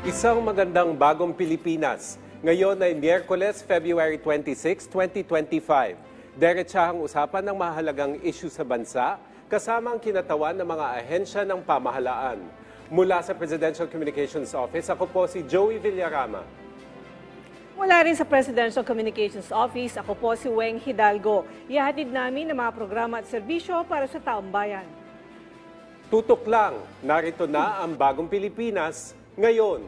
Isang magandang bagong Pilipinas. Ngayon ay Miyerkules, February 26, 2025. Diretsahang usapan ng mahalagang issue sa bansa, kasama ang kinatawan ng mga ahensya ng pamahalaan. Mula sa Presidential Communications Office, ako po si Joey Villarama. Mula rin sa Presidential Communications Office, ako po si Weng Hidalgo. Ihahatid namin ang mga programa at serbisyo para sa taong bayan. Tutok lang, narito na ang bagong Pilipinas ngayon.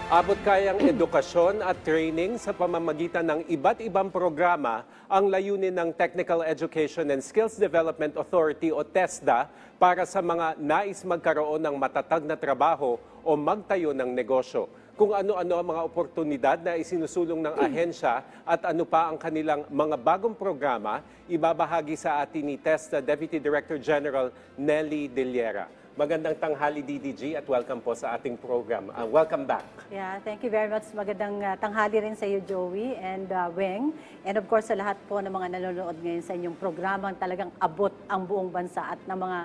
Abot kayang edukasyon at training sa pamamagitan ng iba't ibang programa ang layunin ng Technical Education and Skills Development Authority o TESDA para sa mga nais magkaroon ng matatag na trabaho o magtayo ng negosyo. Kung ano-ano ang mga oportunidad na isinusulong ng ahensya at ano pa ang kanilang mga bagong programa, ibabahagi sa atin ni TESDA Deputy Director General Nelly Deliera. Magandang tanghali, DDG, at welcome po sa ating program. Welcome back. Yeah, thank you very much. Magandang tanghali rin sa iyo, Joey and Weng. And of course, sa lahat po ng mga nanonood ngayon sa inyong programang talagang abot ang buong bansa at ng mga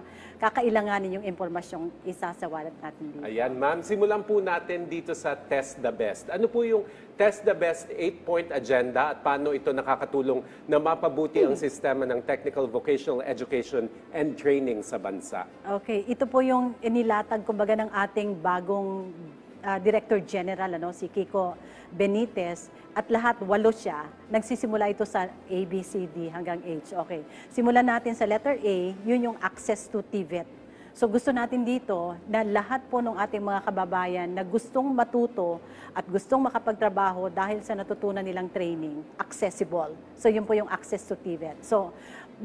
kakailanganin yung impormasyong isasawalat natin dito. Ayan, ma'am. Simulan po natin dito sa Test the Best. Ano po yung Test the Best 8-point agenda at paano ito nakakatulong na mapabuti ang sistema ng technical vocational education and training sa bansa? Okay, ito po yung inilatag kumbaga ng ating bagong Director General, si Kiko Benitez, at lahat, 8 siya. Nagsisimula ito sa A, B, C, D hanggang H. Okay, simulan natin sa letter A, yun yung access to TVET. So gusto natin dito na lahat po ng ating mga kababayan na gustong matuto at gustong makapagtrabaho dahil sa natutunan nilang training, accessible. So yun po yung access to TVET. So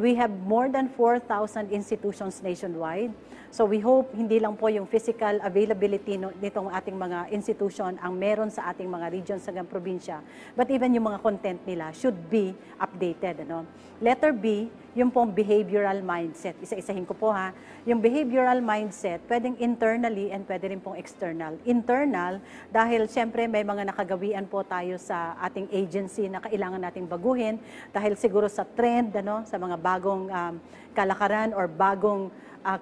we have more than 4,000 institutions nationwide. So we hope hindi lang po yung physical availability nitong ating mga institution ang meron sa ating mga regions hanggang probinsya, but even yung mga content nila should be updated. Letter B, yung pong behavioral mindset. Isa-isahin ko po ha. Yung behavioral mindset, pwedeng internally and pwede rin pong external. Internal, dahil siyempre may mga nakagawian po tayo sa ating agency na kailangan nating baguhin dahil siguro sa trend, sa mga bagong kalakaran or bagong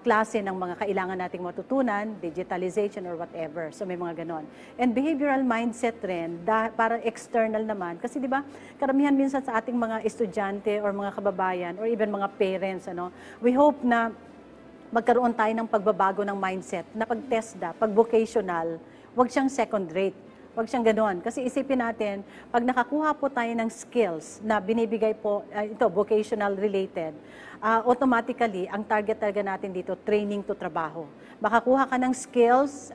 klase ng mga kailangan nating matutunan, digitalization or whatever. So may mga ganon. And behavioral mindset rin, para external naman. Kasi di ba, karamihan minsan sa ating mga estudyante or mga kababayan or even mga parents, we hope na magkaroon tayo ng pagbabago ng mindset na pag-TESDA, pag-vocational, wag siyang second rate. Wag siyang ganoon. Kasi isipin natin, pag nakakuha po tayo ng skills na binibigay po, ito, vocational related, automatically, ang target talaga natin dito, training to trabaho. Makakuha ka ng skills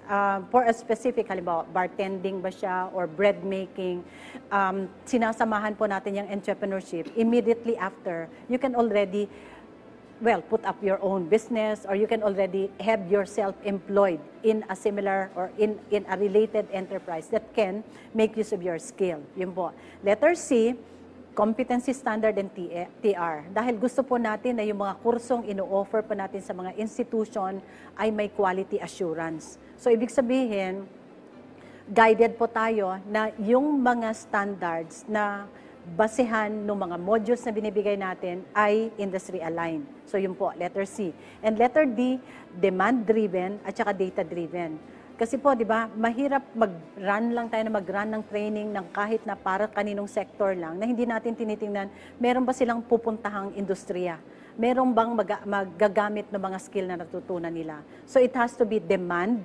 for a specific, halimbawa, bartending ba siya or bread making, sinasamahan po natin yung entrepreneurship. Immediately after, you can already put up your own business or you can already have yourself employed in a similar or in a related enterprise that can make use of your skill. Yun po. Letter C, competency standard and TR. Dahil gusto po natin na yung mga kursong ino-offer pa natin sa mga institution ay may quality assurance. So ibig sabihin, guided po tayo na yung mga standards na basehan ng mga modules na binibigay natin ay industry-aligned. So yun po, letter C. And letter D, demand-driven at saka data-driven. Kasi po, di ba, mahirap mag-run lang tayo na mag-run ng training ng kahit na para kaninong sector lang, na hindi natin tinitingnan, meron ba silang pupuntahang industriya? Meron bang magagamit ng mga skill na natutunan nila? So it has to be demand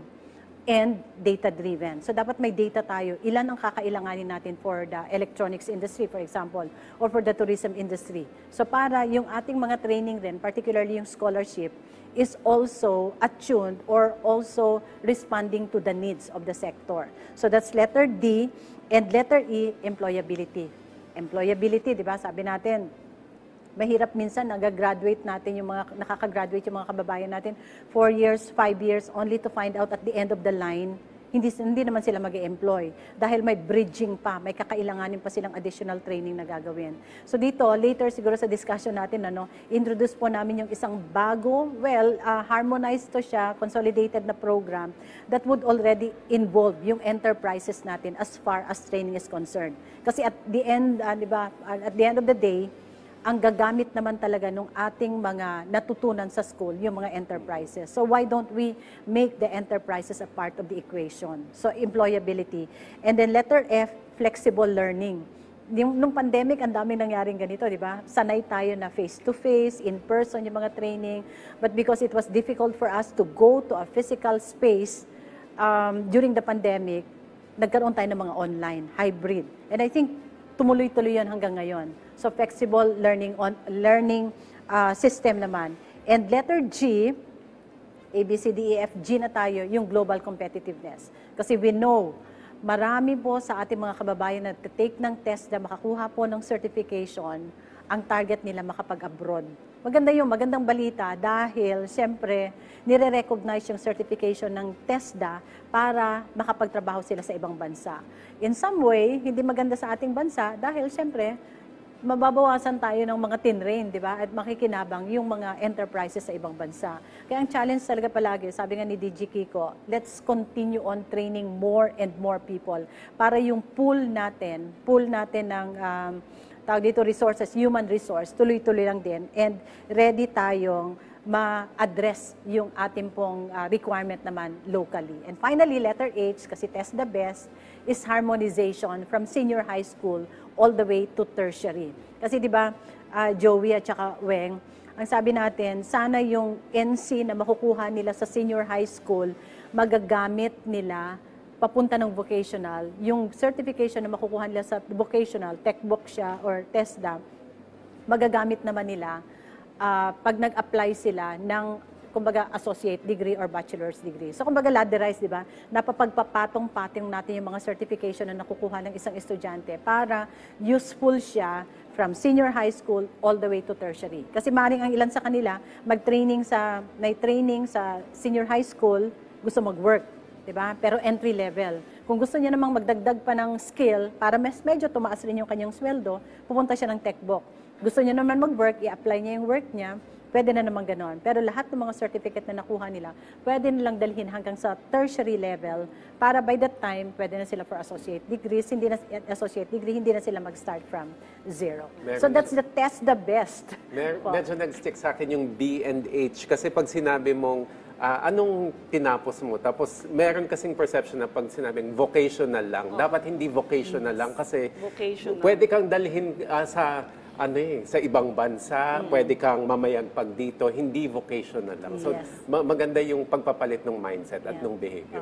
and data-driven. So dapat may data tayo. Ilan ang kakailanganin natin for the electronics industry, for example, or for the tourism industry. So para yung ating mga training rin, particularly yung scholarship, is also attuned or also responding to the needs of the sector. So that's letter D. And letter E, employability. Employability, di ba? Sabi natin, mahirap minsan nag-graduate natin yung mga nakaka-graduate yung mga kababayan natin 4 years, 5 years only to find out at the end of the line hindi naman sila mag-e-employ dahil may bridging pa, may kakailanganin pa silang additional training na gagawin. So dito, later siguro sa discussion natin, introduce po namin yung isang bago, harmonized to siya, consolidated na program that would already involve yung enterprises natin as far as training is concerned. Kasi at the end, di ba, at the end of the day, ang gagamit naman talaga ng ating mga natutunan sa school, yung mga enterprises. So why don't we make the enterprises a part of the equation? So employability. And then letter F, flexible learning. Nung pandemic, ang daming nangyaring ganito, di ba? Sanay tayo na face-to-face, in-person yung mga training. But because it was difficult for us to go to a physical space during the pandemic, nagkaroon tayo ng mga online, hybrid. And I think tumuloy-tuloy yan hanggang ngayon. So flexible learning system naman. And letter G, A, B, C, D, E, F, G na tayo, yung global competitiveness. Kasi we know, marami po sa ating mga kababayan na take ng test na makakuha po ng certification, ang target nila makapag-abroad. Maganda yung magandang balita dahil siyempre nire-recognize yung certification ng TESDA para makapagtrabaho sila sa ibang bansa. In some way, hindi maganda sa ating bansa dahil siyempre mababawasan tayo ng mga tinrain, di ba? At makikinabang yung mga enterprises sa ibang bansa. Kaya ang challenge talaga palagi, sabi nga ni DG Kiko, let's continue on training more and more people para yung pool natin ng tawag dito resources, human resource, tuloy-tuloy lang din and ready tayong ma-address yung ating pong requirement naman locally. And finally, letter H, kasi test the best, is harmonization from senior high school all the way to tertiary. Kasi di ba, Joey at saka Weng, ang sabi natin, sana yung NC na makukuha nila sa senior high school, magagamit nila papunta ng vocational, yung certification na makukuha nila sa vocational, techbook siya or TESDA, magagamit naman nila pag nag-apply sila ng kumbaga associate degree or bachelor's degree. So kumbaga ladderized, di ba? Napapagpapatong-patong natin yung mga certification na nakukuha ng isang estudyante para useful siya from senior high school all the way to tertiary. Kasi maaaring ang ilan sa kanila may training sa senior high school, gusto mag-work, di ba? Pero entry level. Kung gusto niya namang magdagdag pa ng skill para medyo tumaas rin yung kanyang sweldo, pupunta siya ng techbook. Gusto niya naman mag-work, i-apply niya yung work niya, pwede na naman ganon. Pero lahat ng mga certificate na nakuha nila, pwede nilang dalhin hanggang sa tertiary level para by that time, pwede na sila for associate degree, hindi na sila mag-start from zero. So that's the test the best. Medyo nag-stick sa akin yung D and H kasi pag sinabi mong anong tinapos mo, tapos meron kasing perception na pag sinabing vocational lang, dapat hindi vocational lang kasi pwede kang dalhin sa ibang bansa, pwede kang mamayagpag dito, hindi vocational lang. So, maganda yung pagpapalit ng mindset at ng behavior.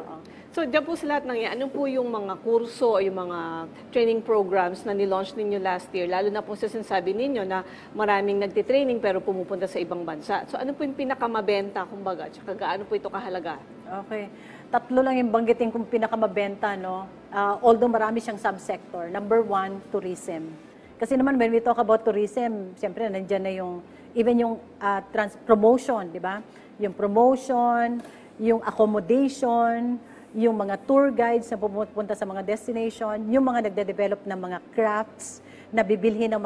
So, dyan po sa lahat ng yan, ano po yung mga kurso o yung mga training programs na nilaunch ninyo last year? Lalo na po sa sinasabi ninyo na maraming nagtitraining pero pumupunta sa ibang bansa. So, ano po yung pinakamabenta, kumbaga? Tsaka gaano po ito kahalaga? Okay. Tatlo lang yung banggitin kong pinakamabenta, no? Although marami siyang subsector. Number 1, tourism. Kasi naman, when we talk about tourism, siyempre, nandiyan na even yung promotion, di ba? Yung promotion, yung accommodation, yung mga tour guides na pupunta sa mga destination, yung mga nagde-develop ng mga crafts, na bibilhin ng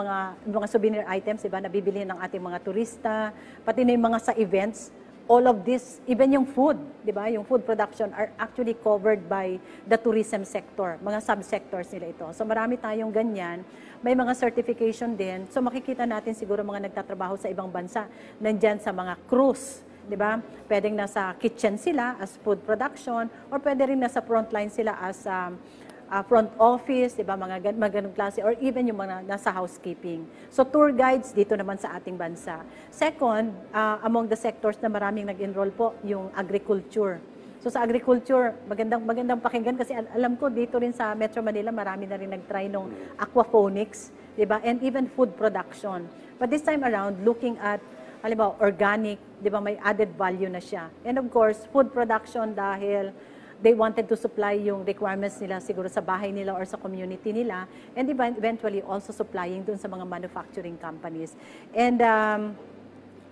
mga souvenir items, di ba? Na bibilhin ng ating mga turista, pati na yung mga sa events. All of this, even yung food, di ba? Yung food production are actually covered by the tourism sector. Mga subsectors nila ito. So marami tayong ganyan. May mga certification din. So makikita natin siguro mga nagtatrabaho sa ibang bansa. Nandyan sa mga cruise, di ba? Pwedeng nasa kitchen sila as food production or pwede rin nasa frontline sila as front office, di ba? Mga ganong klase or even yung mga nasa housekeeping. So tour guides dito naman sa ating bansa. Second, among the sectors na maraming nag-enroll po, yung agriculture. So sa agriculture, magandang pakinggan kasi alam ko dito rin sa Metro Manila, marami na rin nag-try ng aquaponics, di ba? And even food production. But this time around, looking at, halimbawa, organic, di ba? May added value na siya. And of course, food production dahil they wanted to supply yung requirements nila siguro sa bahay nila or sa community nila. And eventually also supplying dun sa mga manufacturing companies. And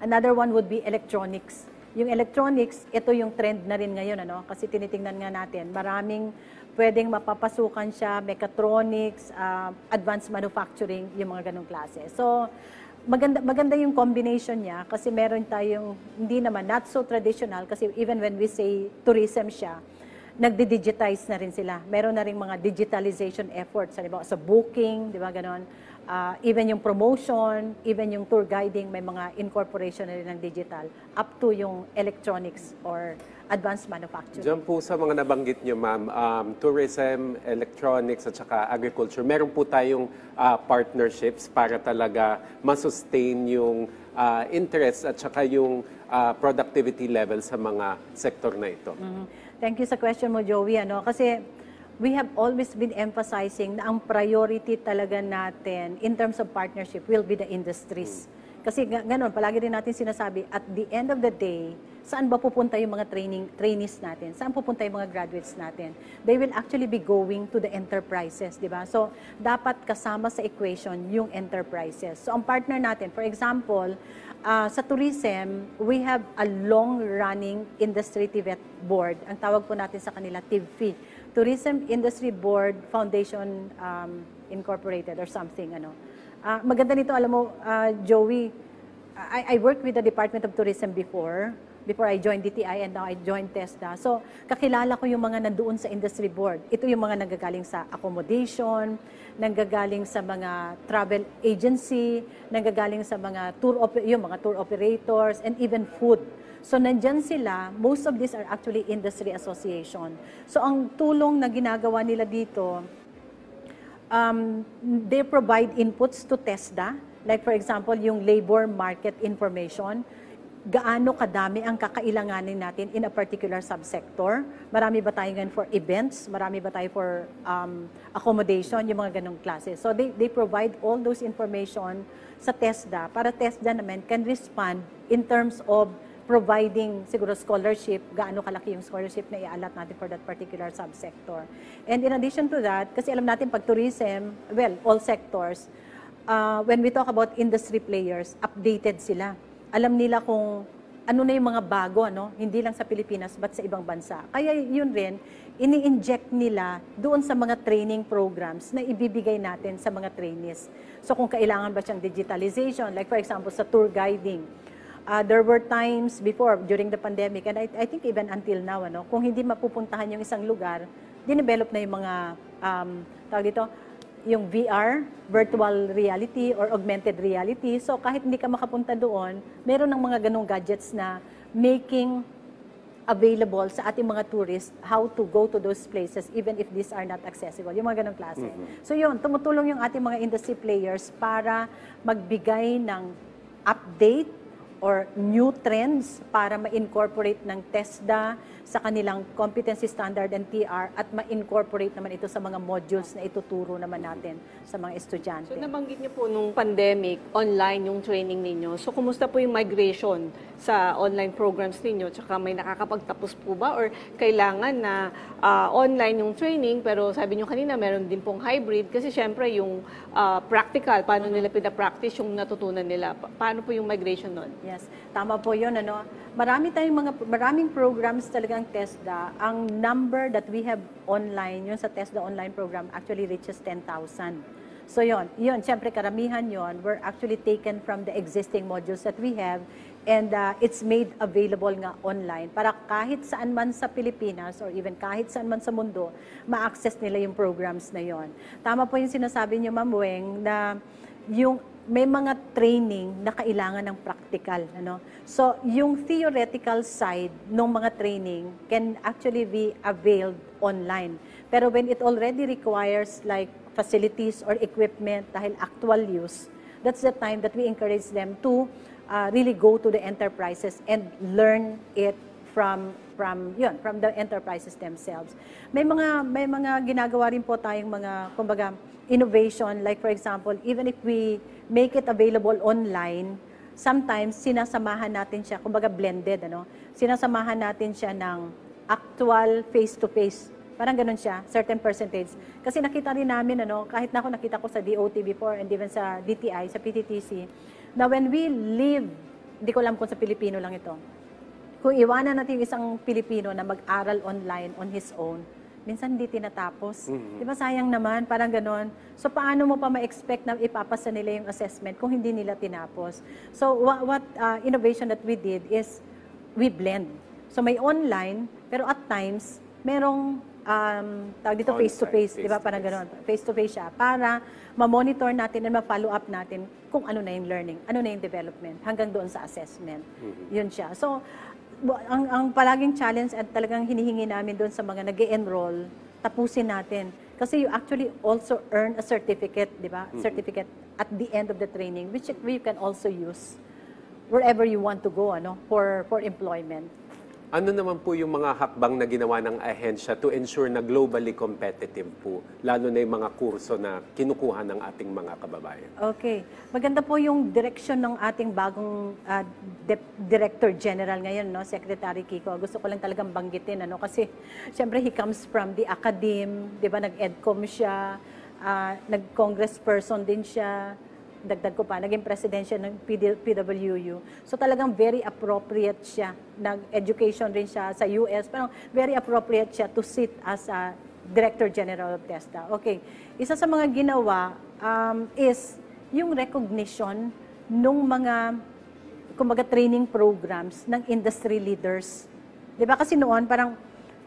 another one would be electronics. Yung electronics, ito yung trend na rin ngayon, ano? Kasi tinitingnan nga natin, maraming pwedeng mapapasukan siya, mechatronics, advanced manufacturing, yung mga ganong klase. So, maganda yung combination niya kasi meron tayong, hindi naman, not so traditional, kasi even when we say tourism siya, nagdi-digitize na rin sila. Meron na rin mga digitalization efforts, halimbawa sa booking, di ba ganon, even yung promotion, even yung tour guiding, may mga incorporation na rin ng digital, up to yung electronics or advanced manufacturing. Diyan po sa mga nabanggit nyo, ma'am, tourism, electronics at saka agriculture, meron po tayong partnerships para talaga masustain yung interest at saka yung productivity level sa mga sektor na ito. Thank you sa question mo, Joey. Kasi we have always been emphasizing na ang priority talaga natin in terms of partnership will be the industries. Kasi ganun, palagi rin natin sinasabi, at the end of the day, saan ba pupunta yung mga trainees natin? Saan pupunta yung mga graduates natin? They will actually be going to the enterprises, di ba? So, dapat kasama sa equation yung enterprises. So, ang partner natin, for example, sa tourism, we have a long-running industry TVET board. Ang tawag po natin sa kanila, TIVFI. Tourism Industry Board Foundation Incorporated or something, maganda nito, alam mo, Joey, I worked with the Department of Tourism before I joined DTI and now I joined TESDA. So, kakilala ko yung mga nandoon sa industry board. Ito yung mga nanggagaling sa accommodation, nanggagaling sa mga travel agency, nanggagaling sa mga yung mga tour operators, and even food. So, nandyan sila, most of these are actually industry association. So, ang tulong na ginagawa nila dito, they provide inputs to TESDA, like for example, yung labor market information, gaano kadami ang kakailanganin natin in a particular subsector. Marami ba tayo ngayon for events? Marami ba tayo for accommodation? Yung mga ganong klase. So they provide all those information sa TESDA para TESDA naman can respond in terms of providing siguro scholarship, gaano kalaki yung scholarship na i-allot natin for that particular subsector. And in addition to that, kasi alam natin pag tourism, well, all sectors, when we talk about industry players, updated sila. Alam nila kung ano na yung mga bago, hindi lang sa Pilipinas, but sa ibang bansa. Kaya yun rin, ini-inject nila doon sa mga training programs na ibibigay natin sa mga trainees. So kung kailangan ba siyang digitalization, like for example, sa tour guiding, there were times before, during the pandemic, and I think even until now, kung hindi mapupuntahan yung isang lugar, dinevelop na yung mga, tawag dito, yung VR, virtual reality or augmented reality. So kahit hindi ka makapunta doon, meron ng mga ganong gadgets na making available sa ating mga tourists how to go to those places even if these are not accessible. Yung mga ganong klase. So yun, tumutulong yung ating mga industry players para magbigay ng update or new trends para ma-incorporate ng TESDA sa kanilang competency standard and TR at ma-incorporate naman ito sa mga modules na ituturo naman natin sa mga estudyante. So nabanggit niyo po nung pandemic, online yung training ninyo. So kumusta po yung migration sa online programs ninyo? Tsaka may nakakapagtapos po ba? Or kailangan na online yung training pero sabi niyo kanina meron din pong hybrid kasi syempre yung practical, paano nila pinapractice yung natutunan nila. Paano po yung migration nun? Yes, tama po yun. Maraming programs talagang TESDA. Ang number that we have online, yun sa TESDA online program, actually reaches 10,000. So yun, syempre karamihan yun, were actually taken from the existing modules that we have and it's made available nga online para kahit saan man sa Pilipinas or even kahit saan man sa mundo, ma-access nila yung programs na yon. Tama po yung sinasabi niyo, Ma'am Weng, na yung may mga training na kailangan ng practical. So, yung theoretical side ng mga training can actually be availed online. Pero when it already requires like facilities or equipment dahil actual use, that's the time that we encourage them to really go to the enterprises and learn it from the enterprises themselves. May mga ginagawa rin po tayong mga kumbaga innovation, like for example, even if we make it available online, sometimes sinasamahan natin siya, kumbaga blended, sinasamahan natin siya ng actual face-to-face. Parang ganun siya, certain percentage. Kasi nakita rin namin, kahit na ako nakita ko sa DOT before and even sa DTI, sa PTTC, na when we live, hindi ko alam kung sa Pilipino lang ito, kung iwanan natin yung isang Pilipino na mag-aral online on his own, minsan hindi tinatapos. Di ba sayang naman, parang ganon. So paano mo pa ma-expect na ipapasa nila yung assessment kung hindi nila tinapos? So what innovation that we did is we blend. So may online, pero at times, merong tawag dito On-site, face-to-face, di ba? Parang face-to-face. gano'n. Face-to-face siya para ma-monitor natin and ma-follow up natin kung ano na yung learning, ano na yung development, hanggang doon sa assessment. Yun siya. So, ang palaging challenge at talagang hinihingi namin doon sa mga nag-enroll, tapusin natin. Kasi you actually also earn a certificate, di ba? Certificate at the end of the training, which you can also use wherever you want to go, for employment. Ano naman po yung mga hakbang na ginawa ng ahensya to ensure na globally competitive po, lalo na yung mga kurso na kinukuha ng ating mga kababayan? Okay. Maganda po yung direction ng ating bagong Director General ngayon, Secretary Kiko. Gusto ko lang talagang banggitin, kasi siyempre he comes from the academe, di ba, nag-EDCOM siya, nag-congressperson din siya, dagdag ko pa, naging presidensya ng PWU. So talagang very appropriate siya. Nag-education rin siya sa US. Parang very appropriate siya to sit as a Director General of TESDA. Okay. Isa sa mga ginawa is yung recognition nung mga, kumbaga, training programs ng industry leaders. Diba? Kasi noon, parang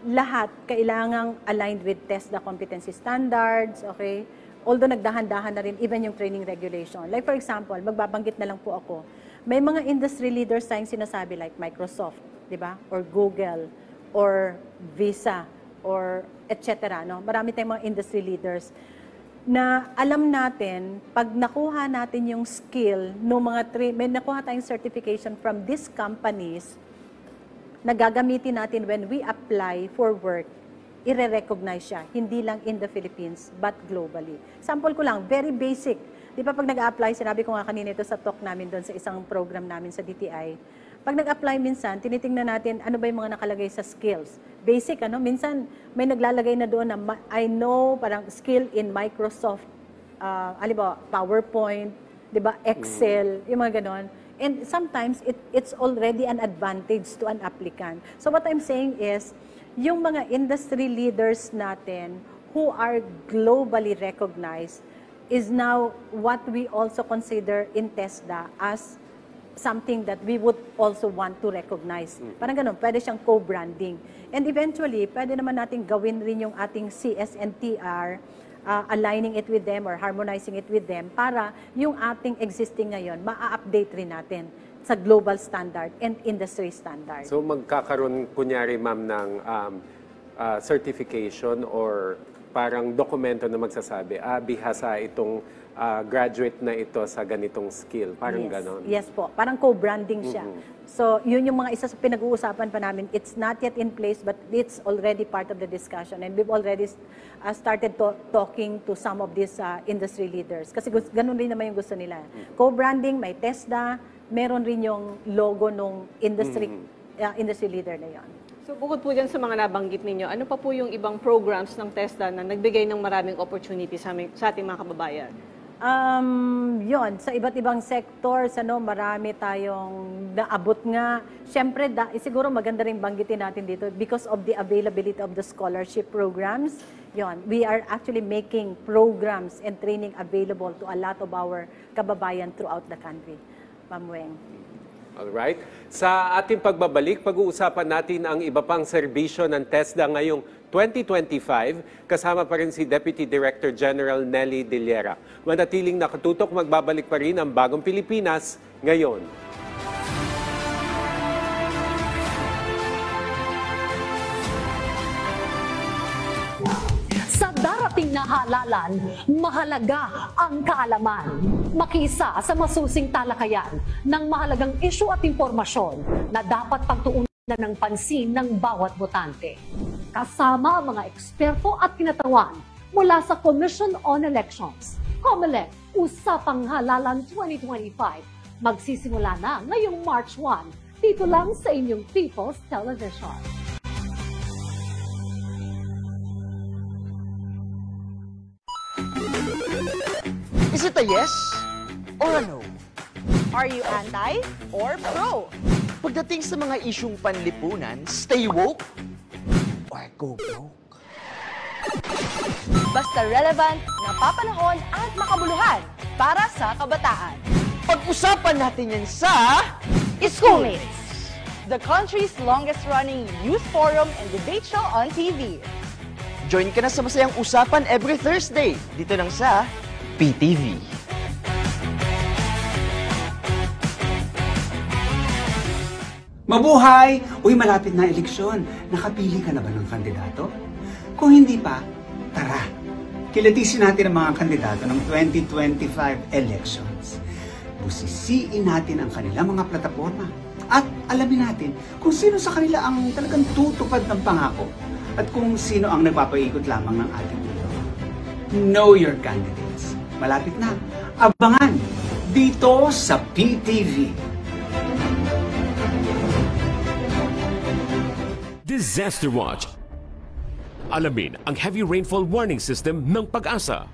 lahat kailangang aligned with TESDA competency standards, okay? Although nagdahan-dahan na rin even yung training regulation. Like for example, magbabanggit na lang po ako, may mga industry leaders tayong sinasabi like Microsoft, di ba? Or Google, or Visa, or etc. Marami tayong mga industry leaders na alam natin, pag nakuha natin yung skill, may nakuha tayong certification from these companies, na gagamitin natin when we apply for work, i-recognize siya, hindi lang in the Philippines, but globally. Sample ko lang, very basic. Di ba pag nag-a-apply, sinabi ko nga kanina ito sa talk namin doon sa isang program namin sa DTI, pag nag-apply minsan, tinitingnan natin ano ba yung mga nakalagay sa skills. Basic, minsan may naglalagay na doon na I know parang skill in Microsoft, halimbawa, PowerPoint, di ba, Excel, yung mga ganon. And sometimes, it's already an advantage to an applicant. So what I'm saying is, yung mga industry leaders natin who are globally recognized is now what we also consider in TESDA as something that we would also want to recognize. Parang ganun, pwede siyang co-branding. And eventually, pwede naman natin gawin rin yung ating CSNTR, aligning it with them or harmonizing it with them para yung ating existing ngayon, ma-update rin natin sa global standard and industry standard. So magkakaroon, kunyari ma'am, ng certification or parang dokumento na magsasabi, bihasa itong graduate na ito sa ganitong skill. Parang ganon. Yes po. Parang co-branding siya. So, yun yung mga isa sa pinag-uusapan pa namin. It's not yet in place, but it's already part of the discussion. And we've already started talking to some of these industry leaders. Kasi ganun rin naman yung gusto nila. Co-branding, may TESDA, meron rin yung logo ng industry leader na yon. So bukod po dyan sa mga nabanggit ninyo, ano pa po yung ibang programs ng TESDA na nagbigay ng maraming opportunity sa ating mga kababayan? Yon, sa iba't ibang sectors, marami tayong naabot nga. Siyempre, siguro maganda rin banggitin natin dito because of the availability of the scholarship programs. Yon, we are actually making programs and training available to a lot of our kababayan throughout the country. Ma'am Weng. Alright. Sa ating pagbabalik, pag-uusapan natin ang iba pang serbisyo ng TESDA ngayong 2025. Kasama pa rin si Deputy Director General Nelly Dillera. Manatiling nakatutok, magbabalik pa rin ang Bagong Pilipinas ngayon. Sa darating na halalan, mahalaga ang kaalaman. Makisa sa masusing talakayan ng mahalagang isyu at impormasyon na dapat pagtuunan ng pansin ng bawat botante. Kasama ang mga eksperto at kinatawan mula sa Commission on Elections, COMELEC, Usapang Halalan 2025. Magsisimula na ngayong March 1, dito lang sa inyong People's Television. Is it a yes or a no? Are you anti or pro? Pagdating sa mga isyung panlipunan, stay woke or go broke? Basta relevant, napapanahon at makabuluhan para sa kabataan. Pag-usapan natin yan sa Schoolmates, the country's longest-running youth forum and debate show on TV. Join ka na sa masayang usapan every Thursday dito lang sa PTV. Mabuhay! Uy, malapit na eleksyon. Nakapili ka na ba ng kandidato? Kung hindi pa, tara. Kilatisin natin ang mga kandidato ng 2025 elections. Busisiin natin ang kanilang mga plataforma at alamin natin kung sino sa kanila ang talagang tutupad ng pangako at kung sino ang nagpapaikot lamang ng ating mundo. Know your candidates. Malapit na. Abangan dito sa PTV. Disaster Watch. Alamin ang heavy rainfall warning system ng Pag-asa.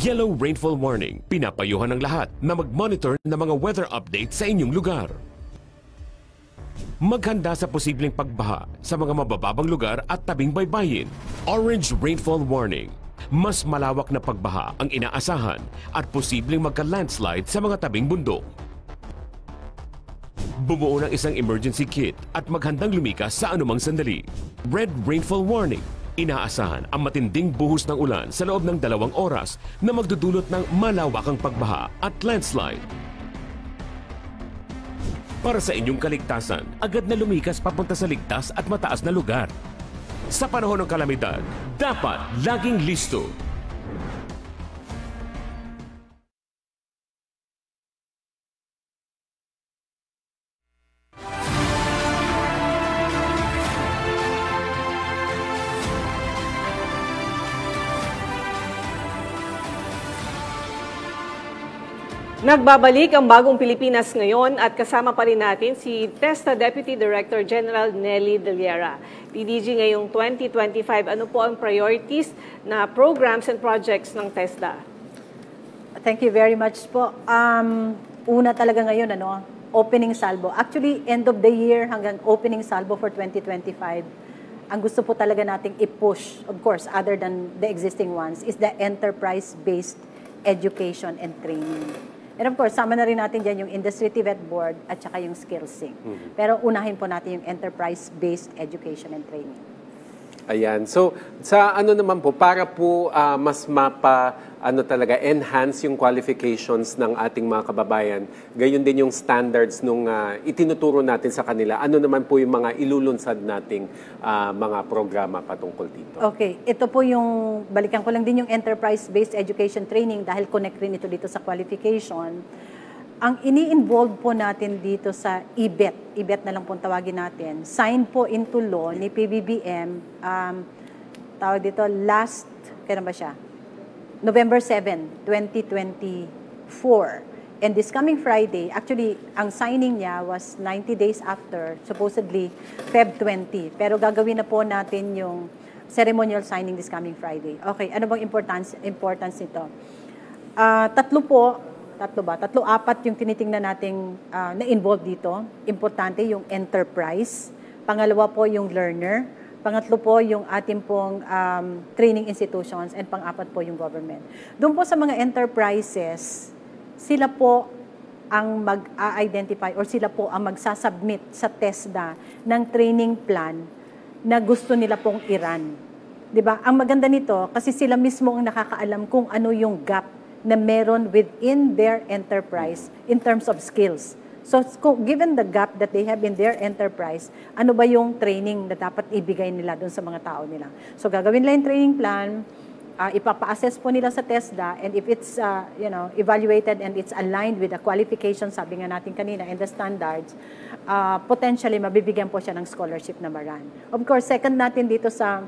Yellow rainfall warning. Pinapayuhan ng lahat na mag-monitor ng mga weather update sa inyong lugar. Maghanda sa posibleng pagbaha sa mga mabababang lugar at tabing baybayin. Orange rainfall warning. Mas malawak na pagbaha ang inaasahan at posibleng magka-landslide sa mga tabing bundok. Bumuo ng isang emergency kit at maghandang lumikas sa anumang sandali. Red rainfall warning. Inaasahan ang matinding buhos ng ulan sa loob ng 2 oras na magdudulot ng malawakang pagbaha at landslide. Para sa inyong kaligtasan, agad na lumikas papunta sa ligtas at mataas na lugar. Sa panahon ng kalamidad, dapat laging listo. Nagbabalik ang Bagong Pilipinas ngayon at kasama pa rin natin si TESDA Deputy Director General Nelly Deliera. PDG ngayong 2025, ano po ang priorities na programs and projects ng TESDA? Thank you very much po. Una talaga ngayon, opening salvo. Actually, end of the year hanggang opening salvo for 2025, ang gusto po talaga nating i-push, of course, other than the existing ones, is the enterprise-based education and training. And of course, sama na rin natin dyan yung Industry TVET Board at saka yung Skillsync. Pero unahin po natin yung enterprise-based education and training. Ayan. So, sa ano naman po, para po mas enhance yung qualifications ng ating mga kababayan, gayon din yung standards nung itinuturo natin sa kanila, ano naman po yung mga ilulunsad nating mga programa patungkol dito? Okay. Ito po yung, balikan ko lang din yung enterprise-based education training dahil connect rin ito dito sa qualification. Ang ini-involve po natin dito sa IBET na lang po tawagin natin, signed po into law ni PBBM, tawag dito, kailan ba siya? November 7, 2024. And this coming Friday, actually, ang signing niya was 90 days after, supposedly, Feb 20. Pero gagawin na po natin yung ceremonial signing this coming Friday. Okay, ano bang importance nito? Apat yung tinitingnan nating na-involve dito. Importante yung enterprise. Pangalawa po yung learner. Pangatlo po yung ating pong training institutions. And pang-apat po yung government. Doon po sa mga enterprises, sila po ang mag-identify or sila po ang magsasubmit sa TESDA ng training plan na gusto nila pong i-run. Diba? Ang maganda nito, kasi sila mismo ang nakakaalam kung ano yung gap na meron within their enterprise in terms of skills. So, given the gap that they have in their enterprise, ano ba yung training na dapat ibigay nila doon sa mga tao nila? So, gagawin nila yung training plan, ipapa-assess po nila sa TESDA, and if it's evaluated and it's aligned with the qualifications, sabi nga natin kanina, and the standards, potentially mabibigyan po siya ng scholarship na maran. Of course, second natin dito sa,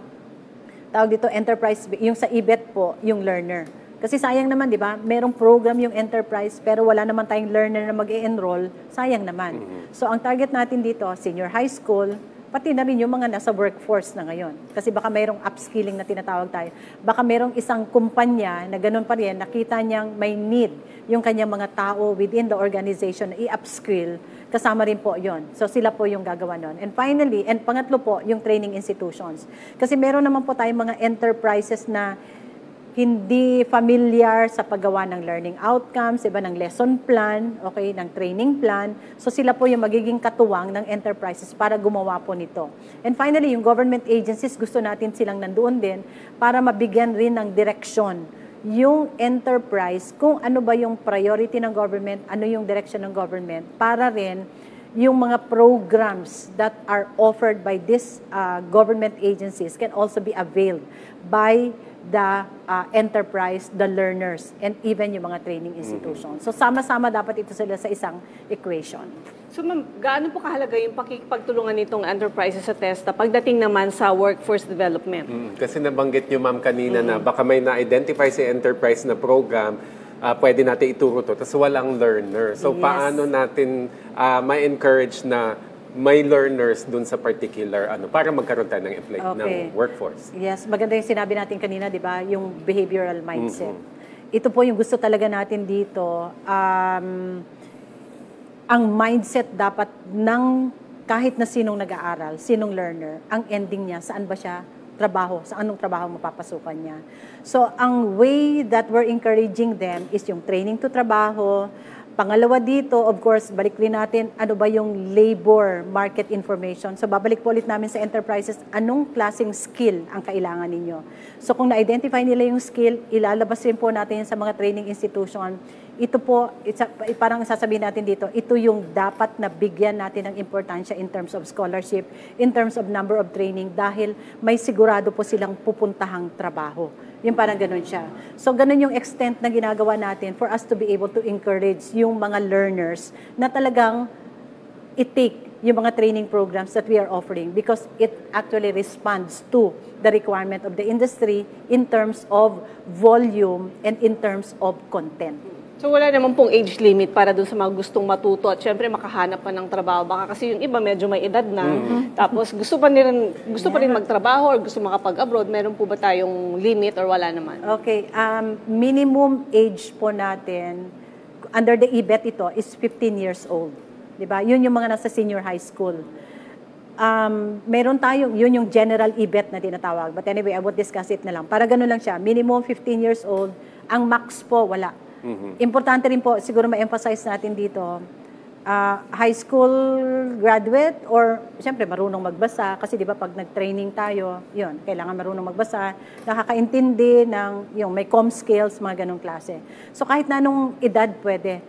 tawag dito, enterprise, yung sa IBET po, yung learner. Kasi sayang naman, di ba? Merong program yung enterprise, pero wala naman tayong learner na mag-e-enroll, sayang naman. So, ang target natin dito, senior high school, pati na rin yung mga nasa workforce na ngayon. Kasi baka mayroong upskilling na tinatawag tayo. Baka mayroong isang kumpanya na ganun pa rin, nakita niyang may need yung kanyang mga tao within the organization na i-upskill, kasama rin po yon. So, sila po yung gagawa nun. And finally, and pangatlo po, yung training institutions. Kasi meron naman po tayong mga enterprises na hindi familiar sa paggawa ng learning outcomes, iba ng lesson plan, okay, ng training plan. So sila po yung magiging katuwang ng enterprises para gumawa po nito. And finally, yung government agencies, gusto natin silang nandoon din para mabigyan rin ng direksyon yung enterprise kung ano ba yung priority ng government, ano yung direction ng government, para rin yung mga programs that are offered by these government agencies can also be availed by the enterprise, the learners, and even yung mga training institutions. So sama-sama dapat ito sila sa isang equation. So ma'am, gaano po kahalaga yung pakikipagtulungan nitong enterprises sa TESDA pagdating naman sa workforce development? Kasi nabanggit nyo ma'am kanina na baka may na-identify si enterprise na program, pwede natin ituro to, tapos walang learner. So paano natin ma-encourage na may learners dun sa particular para magkaroon tayo ng ng workforce? Yes, maganda yung sinabi natin kanina, di ba? Yung behavioral mindset. Ito po yung gusto talaga natin dito. Ang mindset dapat ng kahit na sinong nag-aaral, sinong learner, ang ending niya, saan ba siya trabaho, sa anong trabaho mapapasukan niya. So, ang way that we're encouraging them is yung training to trabaho. Pangalawa dito, of course, balik rin natin, ano ba yung labor market information. So, babalik po ulit namin sa enterprises, anong klaseng skill ang kailangan ninyo. So, kung na-identify nila yung skill, ilalabas rin po natin sa mga training institution. Ito po, parang sasabihin natin dito, ito yung dapat na bigyan natin ng importansya in terms of scholarship, in terms of number of training, dahil may sigurado po silang pupuntahang trabaho. Yung parang ganun siya. So, ganun yung extent na ginagawa natin for us to be able to encourage yung mga learners na talagang i-take yung mga training programs that we are offering because it actually responds to the requirement of the industry in terms of volume and in terms of content. So wala naman pong age limit para doon sa mga gustong matuto at syempre makahanap pa ng trabaho. Baka kasi yung iba medyo may edad na, tapos gusto pa rin magtrabaho or gusto makapag-abroad. Meron po ba tayong limit or wala naman? Okay, minimum age po natin, under the EBET ito, is 15 years old. Diba? Yun yung mga nasa senior high school. Meron tayong, yun yung general EBET na tinatawag. But anyway, I would discuss it na lang. Para ganun lang siya, minimum 15 years old. Ang max po, wala. Importante rin po, siguro ma-emphasize natin dito, high school graduate or siyempre marunong magbasa kasi di ba pag nag-training tayo, yun, kailangan marunong magbasa, nakakaintindi ng yung may comm skills, mga ganong klase. So kahit na anong edad pwede.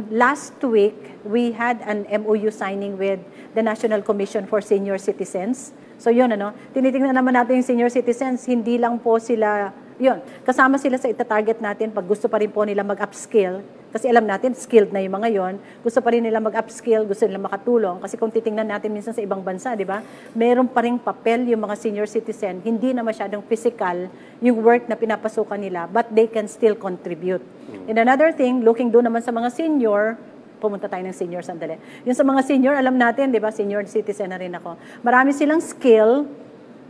Last week, we had an MOU signing with the National Commission for Senior Citizens. So yun, tinitingnan naman natin yung senior citizens, hindi lang po sila, yun, kasama sila sa ita-target natin pag gusto pa rin po nila mag-upskill. Kasi alam natin, skilled na yung mga yon. Gusto pa rin nila mag-upskill, gusto nila makatulong. Kasi kung titingnan natin minsan sa ibang bansa, di ba? Meron pa rin papel yung mga senior citizen. Hindi na masyadong physical yung work na pinapasukan nila, but they can still contribute. And another thing, looking doon naman sa mga senior, pumunta tayo ng senior sandali. Yung sa mga senior, alam natin, di ba? Senior citizen na rin ako. Marami silang skill,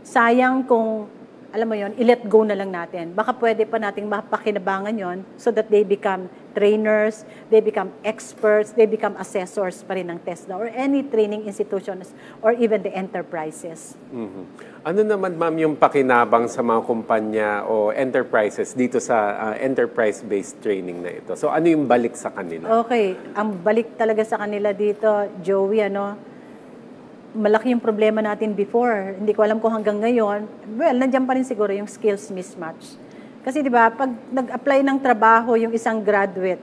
sayang kung alam mo yon, i-let go na lang natin. Baka pwede pa nating mapakinabangan yon so that they become trainers, they become experts, they become assessors pa rin ng TESDA or any training institutions or even the enterprises. Ano naman, ma'am, yung pakinabang sa mga kumpanya o enterprises dito sa enterprise-based training na ito? So ano yung balik sa kanila? Okay, ang balik talaga sa kanila dito, Joey, malaki yung problema natin before. Hindi ko alam kung hanggang ngayon, well, nandiyan pa rin siguro yung skills mismatch. Kasi di ba, pag nag-apply ng trabaho yung isang graduate,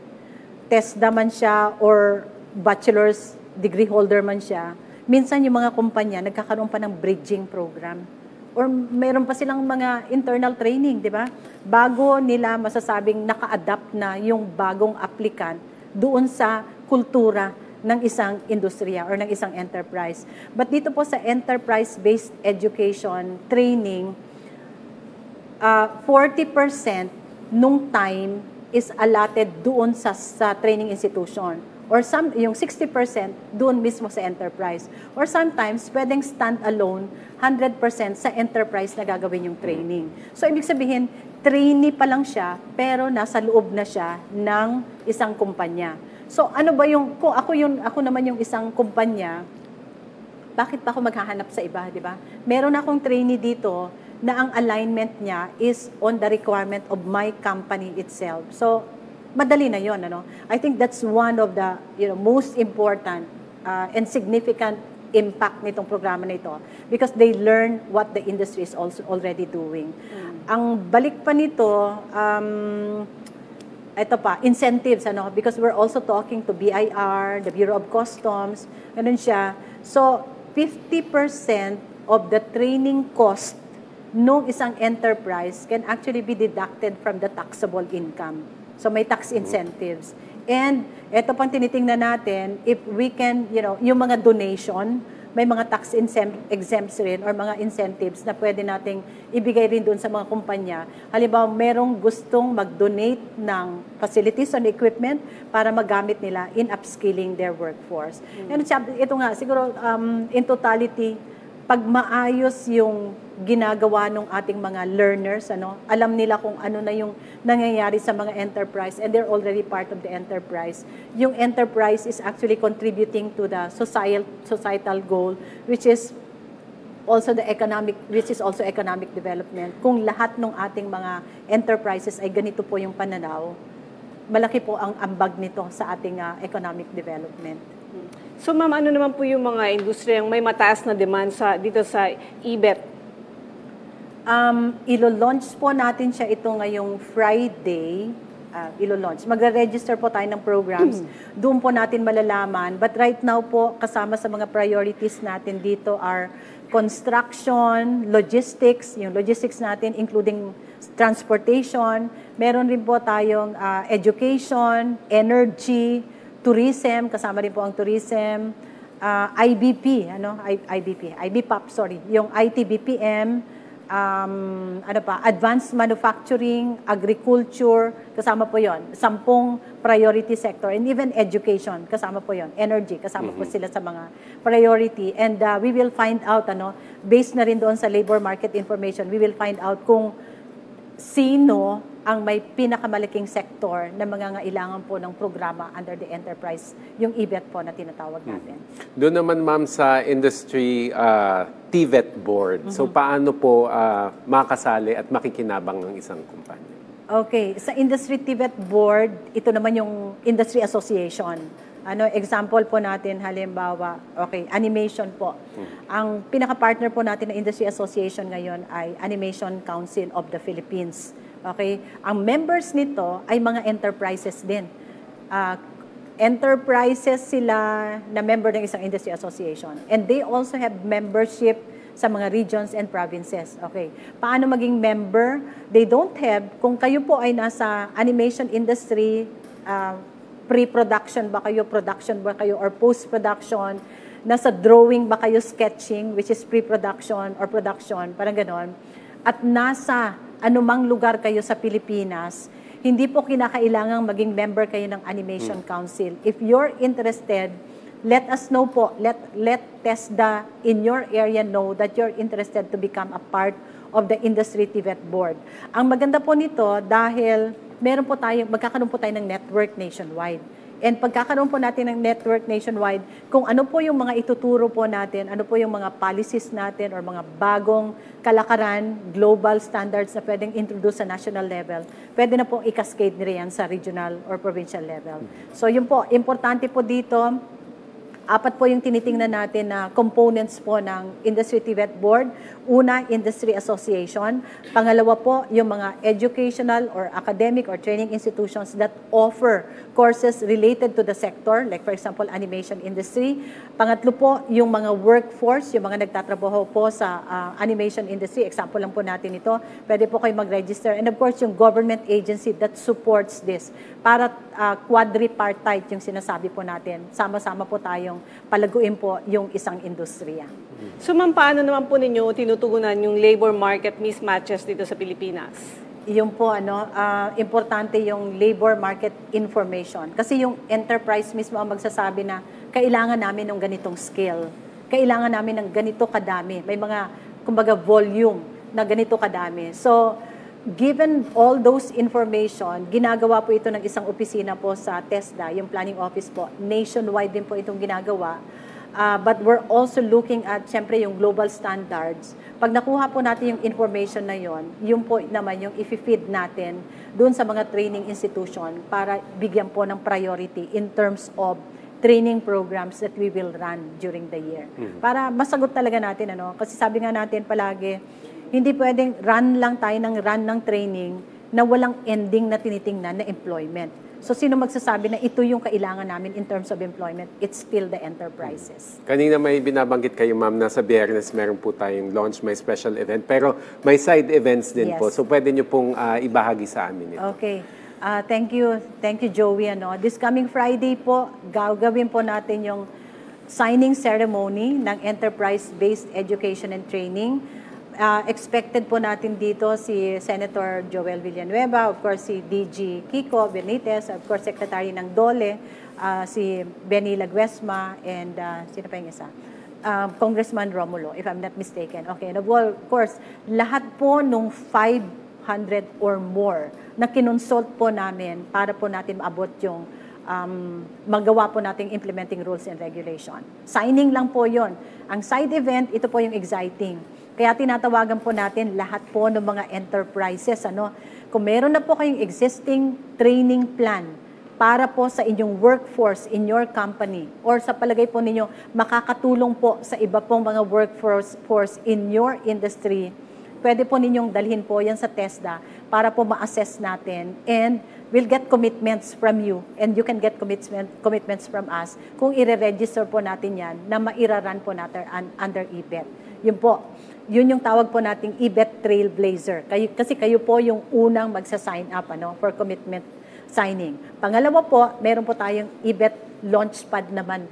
TESDA man siya or bachelor's degree holder man siya, minsan yung mga kumpanya nagkakaroon pa ng bridging program. Or meron pa silang mga internal training, di ba? Bago nila masasabing naka-adapt na yung bagong applicant doon sa kultura ng isang industriya or ng isang enterprise. But dito po sa enterprise-based education training, 40% nung time is allotted doon sa training institution. Or yung 60% doon mismo sa enterprise. Or sometimes, pwedeng stand-alone, 100% sa enterprise na gagawin yung training. So, ibig sabihin, trainee pa lang siya, pero nasa loob na siya ng isang kumpanya. So, ano ba yung, kung ako naman yung isang kumpanya, bakit pa ako maghahanap sa iba, di ba? Meron akong trainee dito na ang alignment niya is on the requirement of my company itself. So, madali na yon, ano? I think that's one of the most important and significant impact nitong programa na ito because they learn what the industry is also already doing. Ang balik pa nito, ito pa, incentives, ano? Because we're also talking to BIR, the Bureau of Customs, ganun siya. So, 50% of the training cost nung isang enterprise can actually be deducted from the taxable income. So, may tax incentives. And ito pang tinitingnan natin, if we can, yung mga donation, may mga tax exempts rin or mga incentives na pwede nating ibigay rin doon sa mga kumpanya. Halimbawa, merong gustong mag-donate ng facilities and equipment para magamit nila in upskilling their workforce. And ito nga, siguro in totality, pag maayos yung ginagawa ng ating mga learners, alam nila kung ano na yung nangyayari sa mga enterprise and they're already part of the enterprise. Yung enterprise is actually contributing to the societal goal, which is also economic development. Kung lahat ng ating mga enterprises ay ganito po yung pananaw, malaki po ang ambag nito sa ating economic development. So ma'am, ano naman po yung mga industriyang may mataas na demand dito sa EBET? Ilo-launch po natin siya ito ngayong Friday. Ilo-launch. Magre-register po tayo ng programs. Doon po natin malalaman. But right now po, kasama sa mga priorities natin dito are construction, logistics, yung logistics natin including transportation. Meron rin po tayong education, energy, tourism, kasama rin po ang tourism, IBPOP, yung IT-BPM, advanced manufacturing, agriculture, kasama po yon. 10 priority sector, and even education, kasama po yon. Energy, kasama po sila sa mga priority. And we will find out, based na rin doon sa labor market information, we will find out kung sino ang may pinakamalaking sektor na mangangailangan po ng programa under the enterprise, yung EBET po na tinatawag natin. Doon naman ma'am sa industry TVET board, so paano po makasali at makikinabang ng isang kumpanya? Okay, sa industry TVET board, ito naman yung industry association. Example po natin, halimbawa, animation po. Ang pinaka-partner po natin na industry association ngayon ay Animation Council of the Philippines. Okay? Ang members nito ay mga enterprises din. Enterprises sila na member ng isang industry association. And they also have membership sa mga regions and provinces. Okay. Paano maging member? They don't have, kung kayo po ay nasa animation industry, pre-production ba kayo, production ba kayo, or post-production, nasa drawing ba kayo, sketching, which is pre-production or production, parang ganon, at nasa anumang lugar kayo sa Pilipinas, hindi po kinakailangang maging member kayo ng Animation Council. If you're interested, let us know po, let TESDA in your area know that you're interested to become a part of the Industry TVET Board. Ang maganda po nito dahil magkakaroon po tayo ng network nationwide. And pagkakaroon po natin ng network nationwide, kung ano po yung mga ituturo po natin, ano po yung mga policies natin or mga bagong kalakaran, global standards na pwedeng introduce sa national level, pwede na pong i-cascade nila yan sa regional or provincial level. So yun po, importante po dito, 4 po yung tinitingnan natin na components po ng Industry TVET Board. Una, Industry Association. Pangalawa po, yung mga educational or academic or training institutions that offer courses related to the sector, like for example, animation industry. Pangatlo po, yung mga workforce, yung mga nagtatrabaho po sa animation industry. Example lang po natin ito. Pwede po kayo mag-register. And of course, yung government agency that supports this. Para quadripartite yung sinasabi po natin. Sama-sama po tayong palaguin po yung isang industriya. So ma'am, paano naman po ninyo tinutugunan yung labor market mismatches dito sa Pilipinas? Yung po, importante yung labor market information. Kasi yung enterprise mismo ang magsasabi na kailangan namin ng ganitong skill. Kailangan namin ng ganito kadami. May mga, kumbaga, volume na ganito kadami. So, given all those information, ginagawa po ito ng isang opisina po sa TESDA, yung planning office po. Nationwide din po itong ginagawa. But we're also looking at, syempre, yung global standards. Pag nakuha po natin yung information na yon, yung po naman yung i-feed natin doon sa mga training institution para bigyan po ng priority in terms of training programs that we will run during the year. Para masagot talaga natin, kasi sabi nga natin palagi, hindi pwedeng run ng training na walang ending na tinitingnan na employment. So, sino magsasabi na ito yung kailangan namin in terms of employment? It's still the enterprises. Kanina may binabanggit kayo, ma'am, na sa Biyernes meron po tayong launch, may special event, pero may side events din po. So, pwede nyo pong ibahagi sa amin ito. Okay. Thank you, Joey. This coming Friday po, gagawin po natin yung signing ceremony ng Enterprise-Based Education and Training. Expected po natin dito si Senator Joel Villanueva, of course si DG Kiko Benitez, of course Secretary ng DOLE, si Benny Laguesma, and sino pa yung isa? Congressman Romulo, if I'm not mistaken. Okay, and of course, lahat po nung 500 or more na kinonsult po namin para po natin maabot yung magawa po nating implementing rules and regulation. Signing lang po yon. Ang side event, ito po yung exciting. Kaya tinatawagan po natin lahat po ng mga enterprises. Kung meron na po kayong existing training plan para po sa inyong workforce in your company or sa palagay po ninyo makakatulong po sa iba pong mga workforce in your industry, pwede po ninyong dalhin po yan sa TESDA para po ma-assess natin and we'll get commitments from you and you can get commitments from us kung i-register po natin yan na mairaran po natin under EBET. Yun yung tawag po nating EBET Trailblazer. Kasi kayo po yung unang magsa-sign up for commitment signing. Pangalawa po, meron po tayong EBET Launchpad naman,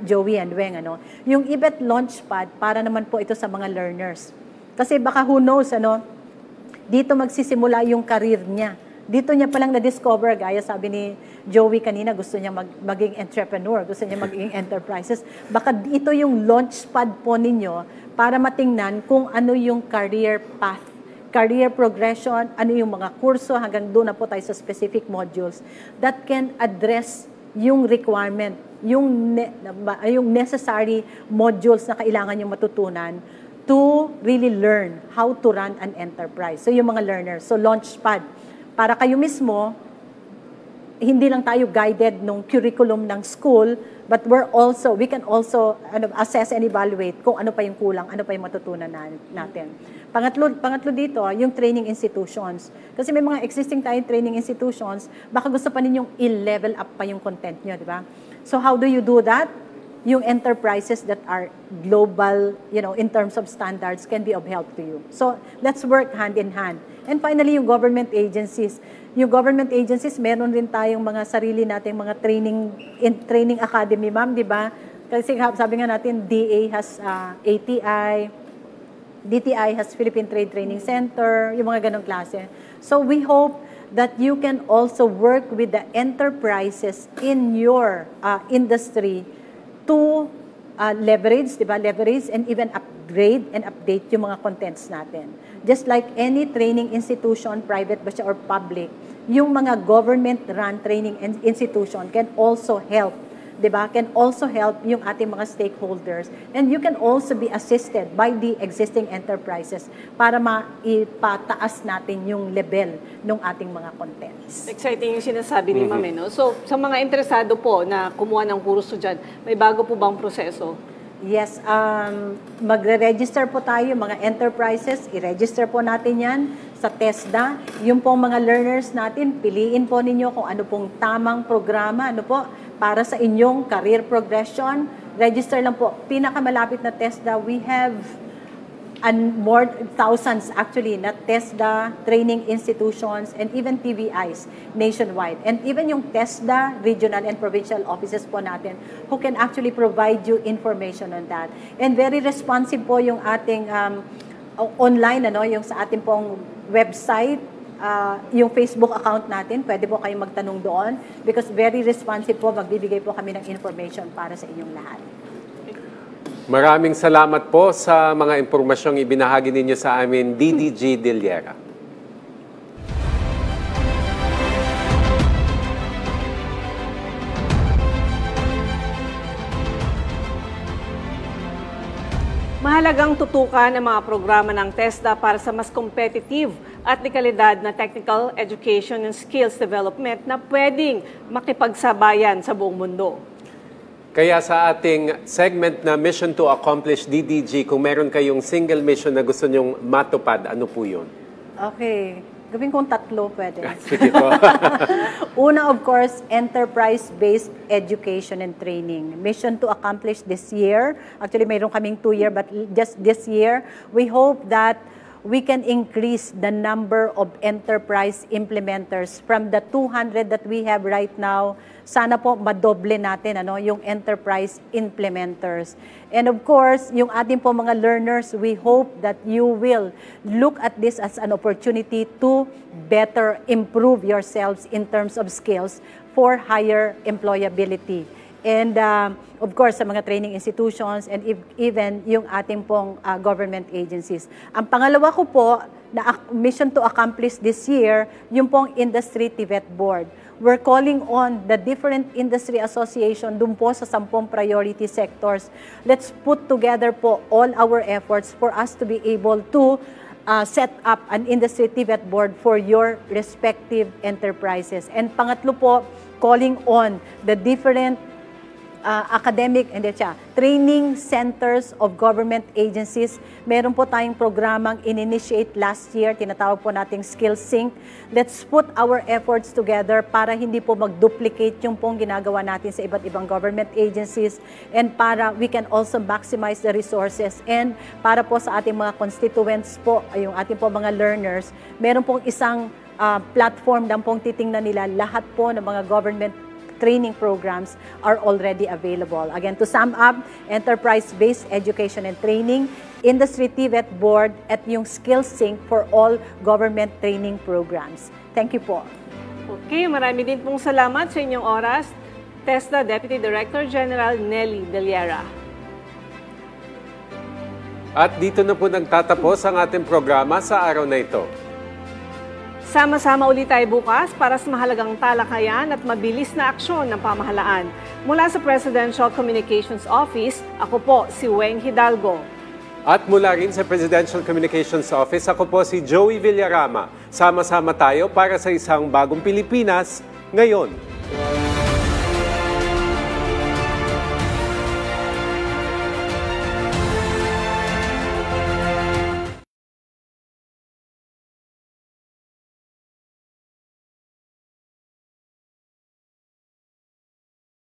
Joey and Weng. Yung EBET Launchpad, para naman po ito sa mga learners. Kasi baka who knows, dito magsisimula yung career niya. Dito niya palang na-discover, gaya sabi ni Joey kanina, gusto niya maging entrepreneur, gusto niya maging enterprises. Baka ito yung launchpad po ninyo para matingnan kung ano yung career path, career progression, ano yung mga kurso, hanggang doon na po tayo sa specific modules that can address yung requirement, yung necessary modules na kailangan yung matutunan to really learn how to run an enterprise. So yung mga learners, so launchpad. Para kayo mismo, hindi lang tayo guided nung curriculum ng school, but we can also assess and evaluate kung ano pa yung kulang, ano pa yung matutunan natin. Pangatlo dito, yung training institutions. Kasi may mga existing tayong training institutions, baka gusto pa ninyong i-level up pa yung content nyo, di ba? So how do you do that? Yung enterprises that are global, in terms of standards can be of help to you. So let's work hand in hand. And finally, yung government agencies. Yung government agencies, meron rin tayong mga sarili nating mga training academy, ma'am, di ba? Kasi sabi nga natin, DA has ATI, DTI has Philippine Trade Training Center, yung mga ganong klase. So we hope that you can also work with the enterprises in your industry to leverage, di ba? Leverage and even upgrade and update yung mga contents natin. Just like any training institution, private ba siya or public, yung mga government-run training institution can also help, di ba? Can also help yung ating mga stakeholders. And you can also be assisted by the existing enterprises para maipataas natin yung level ng ating mga contents. Exciting yung sinasabi ni Ma'am, no? So, sa mga interesado po na kumuha ng kurso dyan, may bago po bang proseso? Yes, magre-register po tayo, mga enterprises, i-register po natin yan sa TESDA. Yung pong mga learners natin, piliin po ninyo kung ano pong tamang programa, para sa inyong career progression. Register lang po. Pinakamalapit na TESDA, we have more thousands actually na TESDA training institutions and even TVIs nationwide. And even yung TESDA regional and provincial offices po natin who can actually provide you information on that. And very responsive po yung ating online, yung sa ating pong website, yung Facebook account natin, pwede po kayong magtanong doon because very responsive po, magbibigay po kami ng information para sa inyong lahat. Maraming salamat po sa mga impormasyong ibinahagi ninyo sa amin, DDG Diliera. Mahalagang tutukan ang mga programa ng TESDA para sa mas competitive at dekalidad na technical education and skills development na pwedeng makipagsabayan sa buong mundo. Kaya sa ating segment na Mission to Accomplish DDG, kung meron kayong single mission na gusto nyong matupad, ano po yun? Okay. Gawin kong 3 pwede. Sige po. Una, of course, enterprise-based education and training. Mission to accomplish this year. Actually, mayroon kaming 2 year, but just this year, we hope that we can increase the number of enterprise implementers from the 200 that we have right now. Sana po madoble natin yung enterprise implementers. And of course, yung ating po mga learners, we hope that you will look at this as an opportunity to better improve yourselves in terms of skills for higher employability. And of course, sa mga training institutions and even yung ating pong government agencies. Ang pangalawa ko po na mission to accomplish this year, yung pong Industry TVET Board. We're calling on the different industry association dun po sa 10 priority sectors. Let's put together po all our efforts for us to be able to set up an Industry TVET Board for your respective enterprises. And pangatlo po, calling on the different training centers of government agencies. Meron po tayong programang in-initiate last year, tinatawag po nating Skill Sync. Let's put our efforts together para hindi po mag-duplicate yung pong ginagawa natin sa iba't ibang government agencies and para we can also maximize the resources and para po sa ating mga constituents po, yung ating po mga learners, meron pong isang platform na pong titingnan nila lahat po ng mga government training programs are already available. Again, to sum up, enterprise-based education and training, Industry TVET Board, at yung Skill Sync for all government training programs. Thank you po. Okay, marami din pong salamat sa inyong oras. TESDA Deputy Director General Nelly Deliera. At dito na po nagtatapos ang ating programa sa araw na ito. Sama-sama ulit tayo bukas para sa mahalagang talakayan at mabilis na aksyon ng pamahalaan. Mula sa Presidential Communications Office, ako po si Weng Hidalgo. At mula rin sa Presidential Communications Office, ako po si Joey Villarama. Sama-sama tayo para sa isang bagong Pilipinas ngayon.